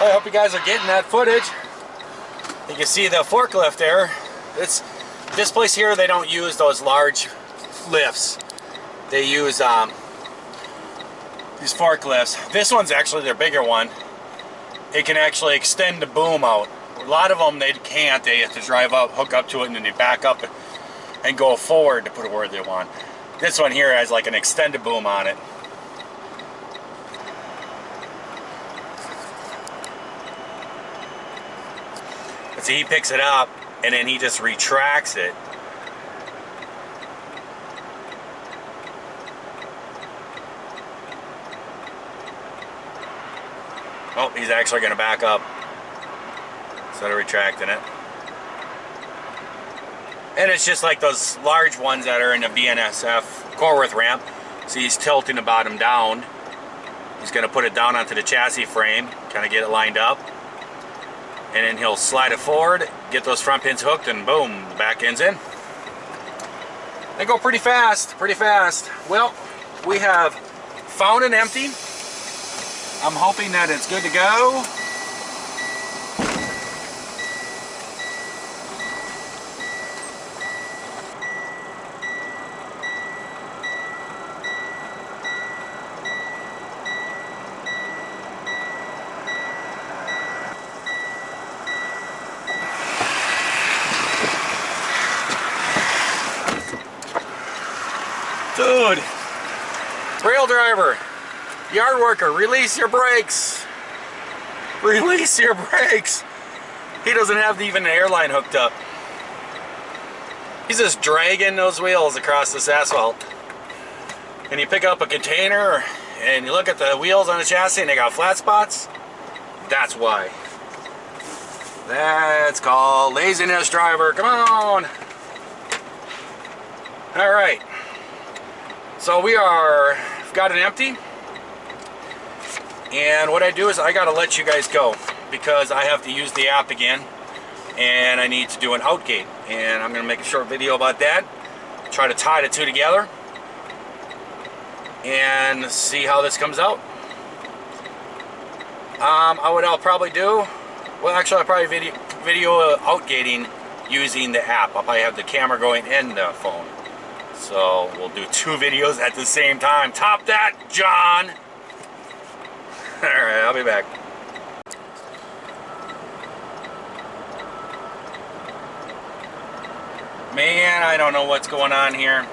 I hope you guys are getting that footage. You can see the forklift there. It's this place here, they don't use those large lifts. They use these forklifts. This one's actually their bigger one. It can actually extend the boom out. A lot of them, they can't. They have to drive up, hook up to it, and then they back up and go forward to put it where they want. This one here has like an extended boom on it. So he picks it up and then he just retracts it. Oh, he's actually going to back up instead of retracting it. And it's just like those large ones that are in the BNSF Corworth ramp. So he's tilting the bottom down. He's going to put it down onto the chassis frame, kind of get it lined up. And then he'll slide it forward, get those front pins hooked, and boom, the back end's in. They go pretty fast, pretty fast. Well, we have found an empty. I'm hoping that it's good to go. Dude, rail driver, yard worker, release your brakes. Release your brakes. He doesn't have even the airline hooked up. He's just dragging those wheels across this asphalt. And you pick up a container and you look at the wheels on the chassis and they got flat spots. That's why. That's called laziness, driver. Come on. All right. So we've got an empty, and what I do is I gotta let you guys go because I have to use the app again and I need to do an outgate, and I'm gonna make a short video about that, try to tie the two together and see how this comes out. I'll probably do, well actually I'll probably video outgating using the app. I'll probably have the camera going in the phone. So we'll do two videos at the same time. Top that, John! Alright, I'll be back. Man, I don't know what's going on here.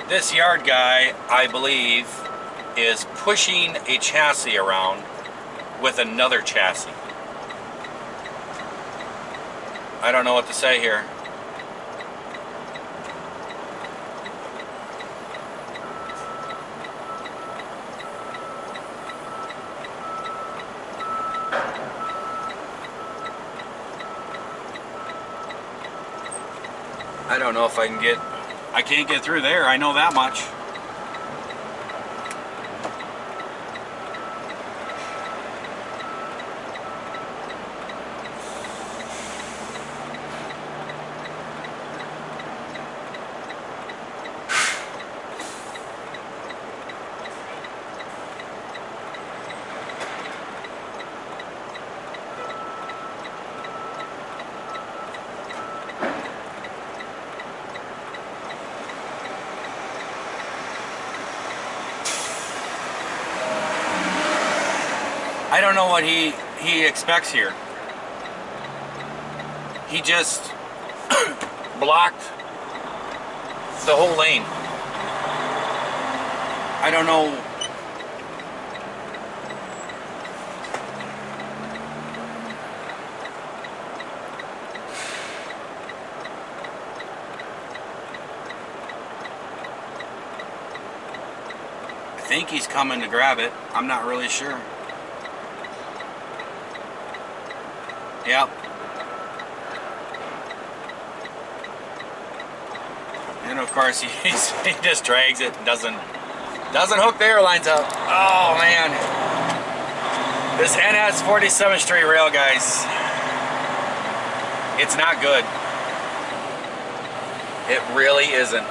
This yard guy, I believe, is pushing a chassis around with another chassis. I don't know what to say here. I don't know if I can't get through there, I know that much. I don't know what he expects here. He just blocked the whole lane. I don't know. I think he's coming to grab it. I'm not really sure. Yep. And of course he just drags it and doesn't hook the airlines up. Oh man. This NS 47th Street rail, guys. It's not good. It really isn't.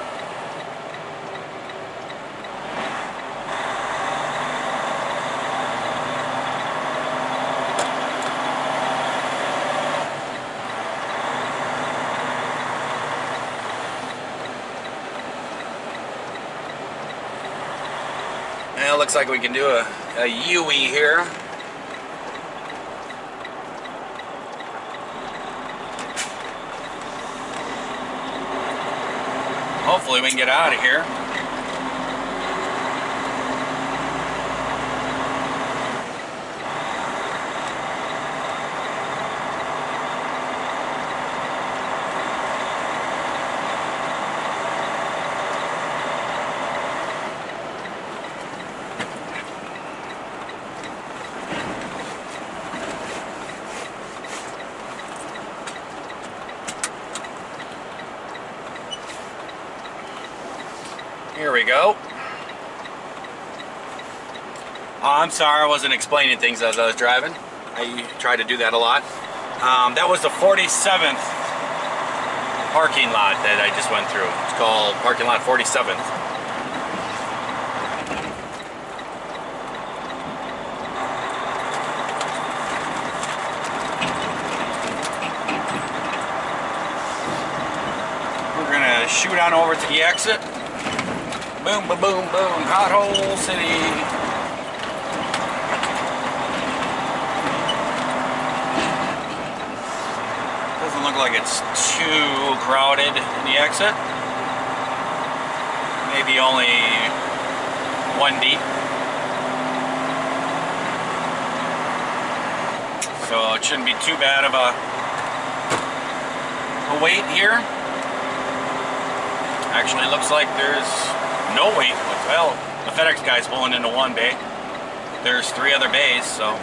Well, looks like we can do a U-E here. Hopefully we can get out of here. Here we go. Oh, I'm sorry, I wasn't explaining things as I was driving. I try to do that a lot. That was the 47th parking lot that I just went through. It's called parking lot 47th. We're gonna shoot on over to the exit. Boom, boom, boom, boom, Pothole City. Doesn't look like it's too crowded in the exit. Maybe only one deep. So it shouldn't be too bad of a wait here. Actually, looks like there's no wait. Well, the FedEx guy's pulling into one bay. There's 3 other bays, so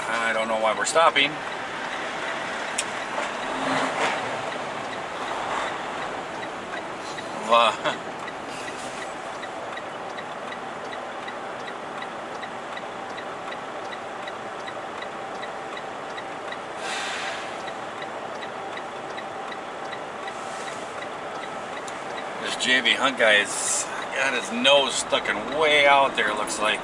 I don't know why we're stopping. This JV Hunt guy's got his nose stuck in way out there, looks like.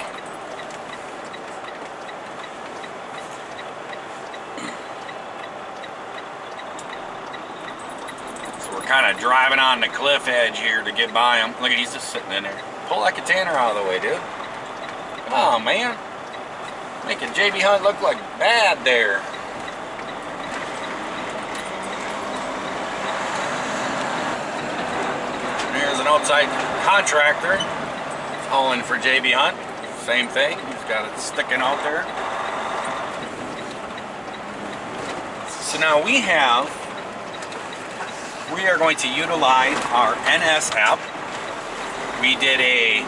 So we're kind of driving on the cliff edge here to get by him. Look at, he's just sitting in there. Pull that container out of the way, dude. Come on, man. Making JV Hunt look like bad there. There's an outside contractor hauling for JV Hunt. Same thing. He's got it sticking out there. So now we are going to utilize our NS app. We did an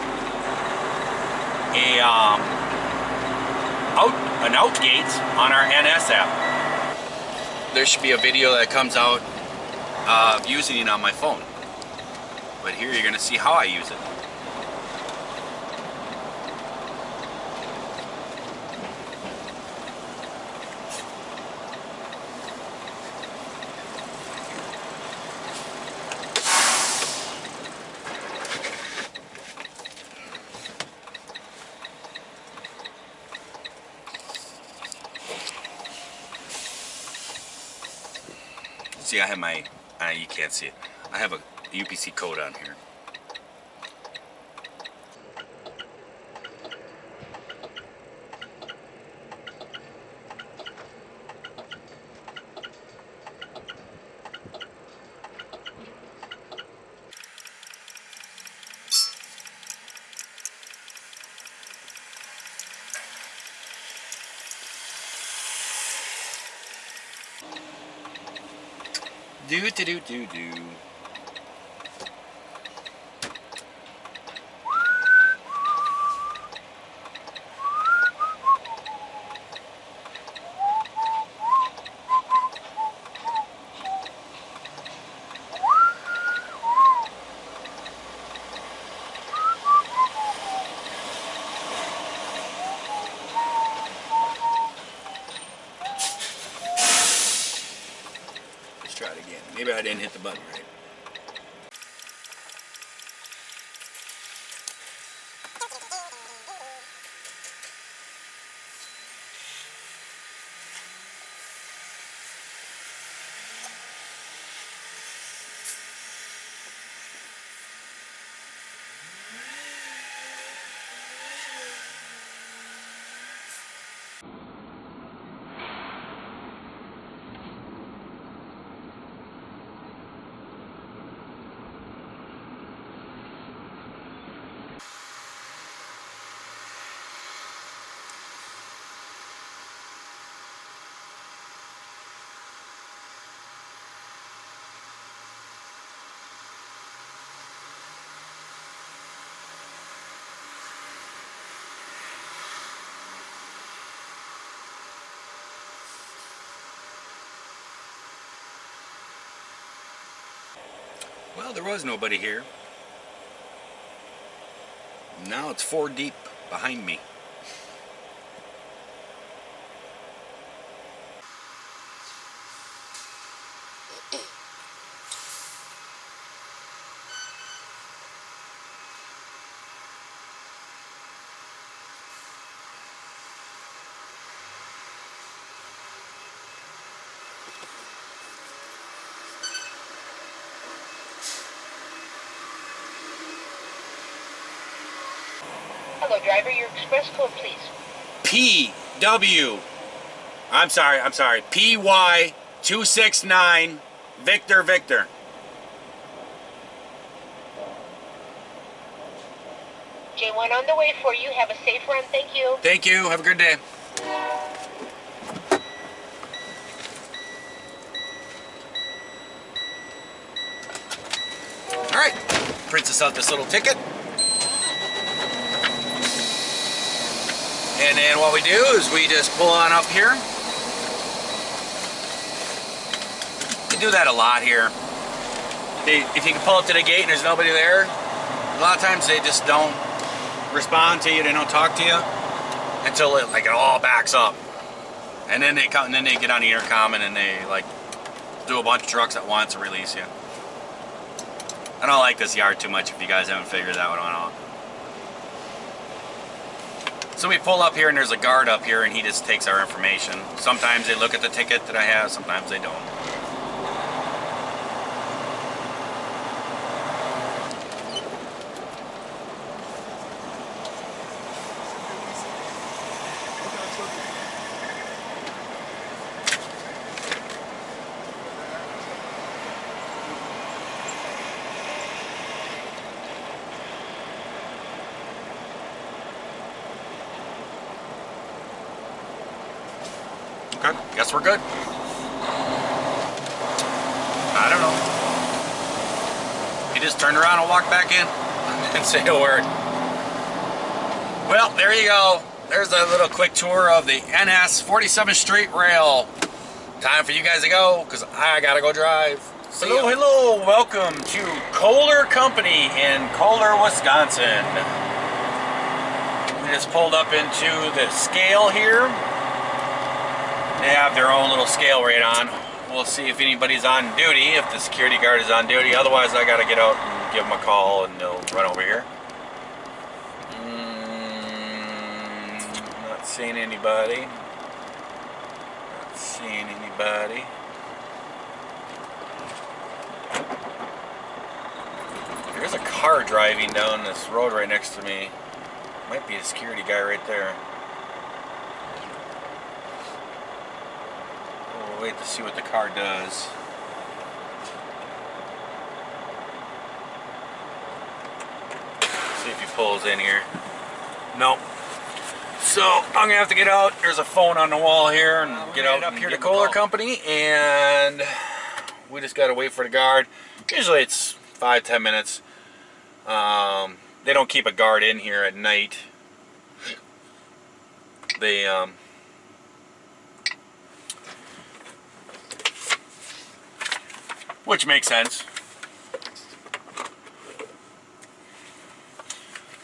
out gate on our NS app. There should be a video that comes out of using it on my phone. But here you're going to see how I use it. See, I have my, you can't see it. I have a UPC code on here. Do do do do do. Let's try it again. Maybe I didn't hit the button right. Well, there was nobody here. Now it's 4 deep behind me. Hello, driver. Your express code, please. I'm sorry. PY269 Victor Victor. J1 on the way for you. Have a safe run. Thank you. Thank you. Have a good day. All right. Prints us out this little ticket. And then what we do is we just pull on up here. We do that a lot here. If you can pull up to the gate and there's nobody there, a lot of times they just don't respond to you. They don't talk to you until it all backs up. And then they come, and then they get on the intercom and then they do a bunch of trucks at once and release you. I don't like this yard too much if you guys haven't figured that one out. So we pull up here and there's a guard up here and he just takes our information. Sometimes they look at the ticket that I have, sometimes they don't. Okay, guess we're good. I don't know. He just turned around and walked back in and didn't say a word. Well, there you go. There's a little quick tour of the NS 47th Street Rail. Time for you guys to go, because I gotta go drive. Hello, welcome to Kohler Company in Kohler, Wisconsin. We just pulled up into the scale here. They have their own little scale rate on. We'll see if anybody's on duty, if the security guard is on duty. Otherwise, I gotta get out and give them a call and they'll run over here. Not seeing anybody. Not seeing anybody. There's a car driving down this road right next to me. Might be a security guy right there. We'll wait to see what the car does. See if he pulls in here. Nope. So I'm gonna have to get out. There's a phone on the wall here, and get out up here to Kohler Company, and we just gotta wait for the guard. Usually it's 5-10 minutes. They don't keep a guard in here at night. They which makes sense.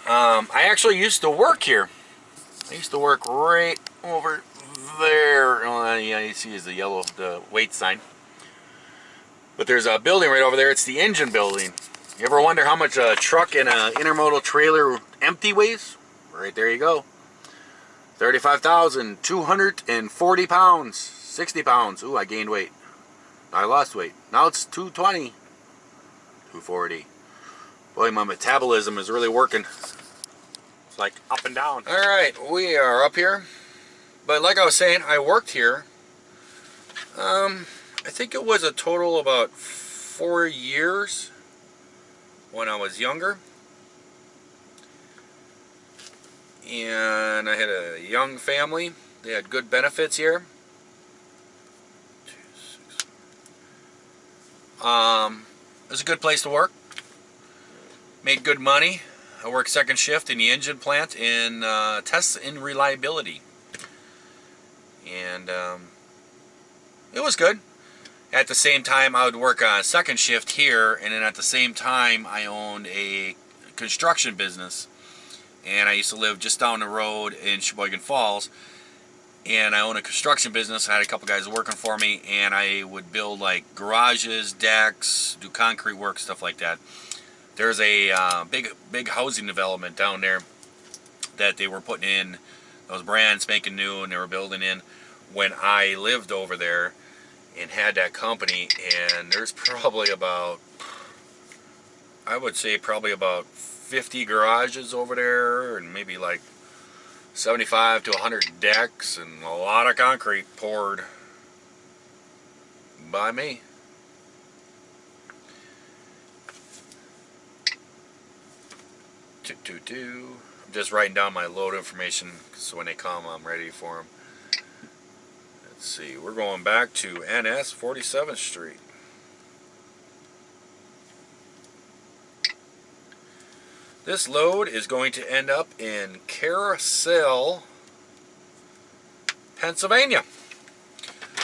I actually used to work here. I used to work right over there. Oh, yeah, you see is the weight sign. But there's a building right over there. It's the engine building. You ever wonder how much a truck and an intermodal trailer empty weighs? Right there you go. 35,240 pounds. 60 pounds. Ooh, I gained weight. I lost weight. Now it's 220. 240. Boy, my metabolism is really working. It's like up and down. Alright, we are up here. But like I was saying, I worked here. I think it was a total about 4 years when I was younger. And I had a young family. They had good benefits here. It was a good place to work. Made good money. I worked second shift in the engine plant in tests in reliability. And it was good. at the same time I would work a second shift here, and then at the same time I owned a construction business, and I used to live just down the road in Sheboygan Falls, and I owned a construction business. I had a couple guys working for me, and I would build like garages, decks, do concrete work, stuff like that. There's a big housing development down there that they were putting in, those brand spanking new, and they were building in when I lived over there and had that company. And there's probably about, I would say probably about 50 garages over there, and maybe like 75 to 100 decks, and a lot of concrete poured by me. I'm just writing down my load information so when they come I'm ready for them. Let's see, we're going back to NS 47th Street. This load is going to end up in Carousel, Pennsylvania.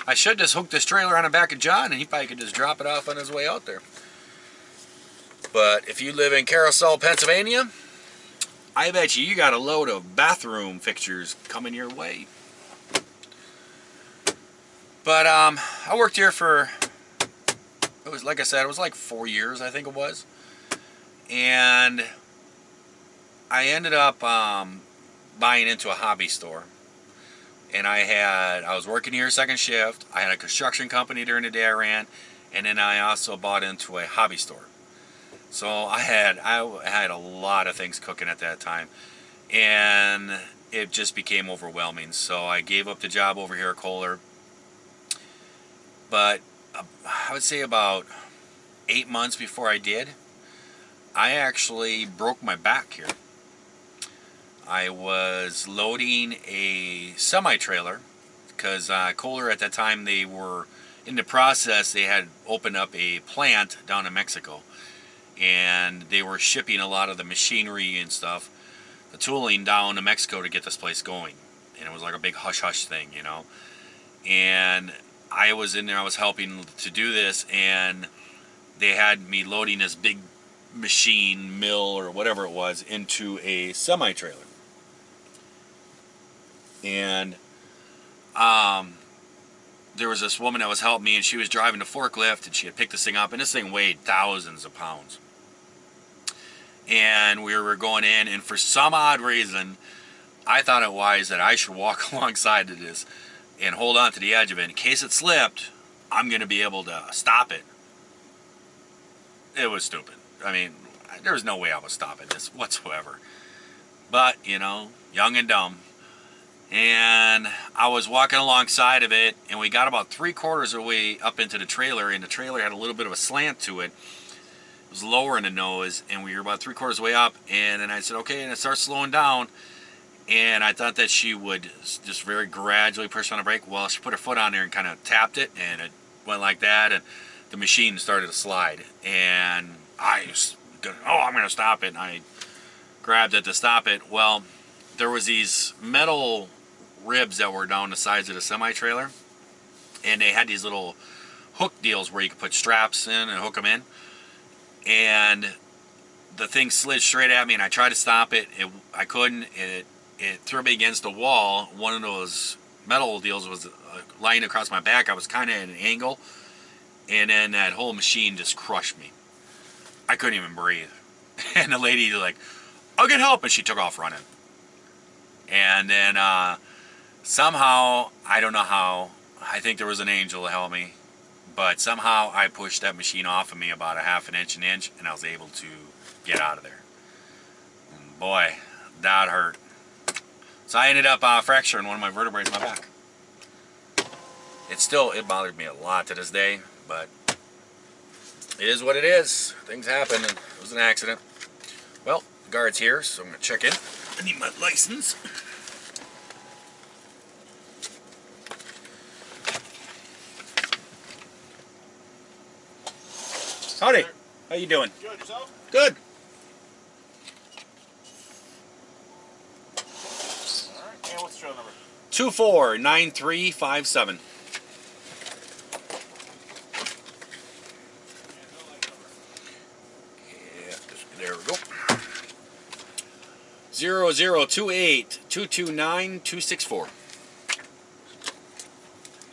I should just hook this trailer on the back of John, and he probably could just drop it off on his way out there. But if you live in Carousel, Pennsylvania, I bet you got a load of bathroom fixtures coming your way. But I worked here for, it was like I said, it was like 4 years, I think it was. And I ended up buying into a hobby store. And I was working here second shift. I had a construction company during the day I ran, and then I also bought into a hobby store. So I had a lot of things cooking at that time, and it just became overwhelming. So I gave up the job over here at Kohler. But I would say about 8 months before I did, I actually broke my back here. I was loading a semi-trailer because Kohler at that time, they were in the process, they had opened up a plant down in Mexico, and they were shipping a lot of the machinery and stuff, the tooling down to Mexico to get this place going. And it was like a big hush-hush thing, you know. And I was in there, I was helping to do this, and they had me loading this big machine, mill, or whatever it was, into a semi-trailer. And there was this woman that was helping me, and she was driving the forklift, and she had picked this thing up, and this thing weighed thousands of pounds. And we were going in, and for some odd reason, I thought it wise that I should walk alongside of this and hold on to the edge of it. In case it slipped, I'm going to be able to stop it. It was stupid. I mean, there was no way I was stopping this whatsoever. But, you know, young and dumb. And I was walking alongside of it, and we got about 3/4 of the way up into the trailer, and the trailer had a little bit of a slant to it. It was lower in the nose, and we were about 3/4 of the way up, and then I said, okay, and it starts slowing down, and I thought that she would just very gradually push on the brake. Well, she put her foot on there and kind of tapped it, and it went like that, and the machine started to slide, and I was gonna, I'm going to stop it, and I grabbed it to stop it. Well, there was these metal ribs that were down the sides of the semi-trailer, and they had these little hook deals where you could put straps in and hook them in, and the thing slid straight at me, and I tried to stop it. I couldn't. It threw me against the wall. One of those metal deals was lying across my back. I was kind of at an angle, and then that whole machine just crushed me. I couldn't even breathe. And the lady like, I'll get help, and she took off running. And then somehow, I don't know how, I think there was an angel to help me, but somehow I pushed that machine off of me about a half an inch, and I was able to get out of there. And boy, that hurt. So I ended up fracturing one of my vertebrae in my back. It bothered me a lot to this day, but it is what it is. Things happen, and it was an accident. Well, the guard's here, so I'm going to check in. I need my license. Howdy. How you doing? Good, yourself? Good. Alright, and what's the trail number? 249357. 0028-229-264.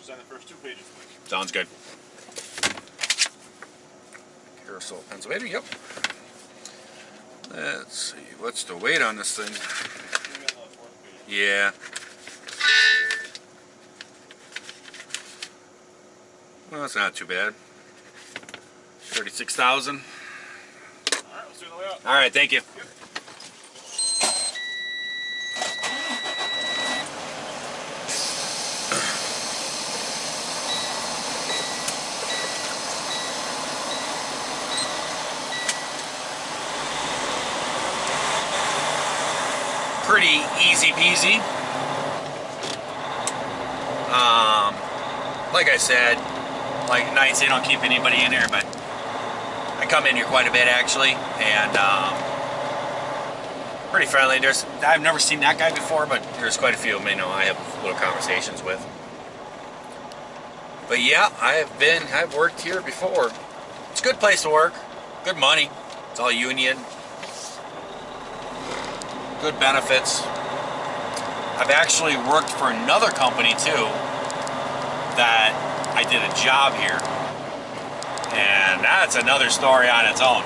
Sign the first 2 pages, please. Sounds good. Carousel, Pennsylvania, yep. Let's see, what's the weight on this thing? Yeah. Well, that's not too bad. 36,000. Alright, we'll see you on the way out. Alright, thank you. Yep. Pretty easy peasy. Like I said, like nights they don't keep anybody in here, but I come in here quite a bit actually, and pretty friendly. I've never seen that guy before, but there's quite a few of them, I have little conversations with. But yeah, I've worked here before. It's a good place to work, good money. It's all union, good benefits. I've actually worked for another company too that I did a job here, and that's another story on its own.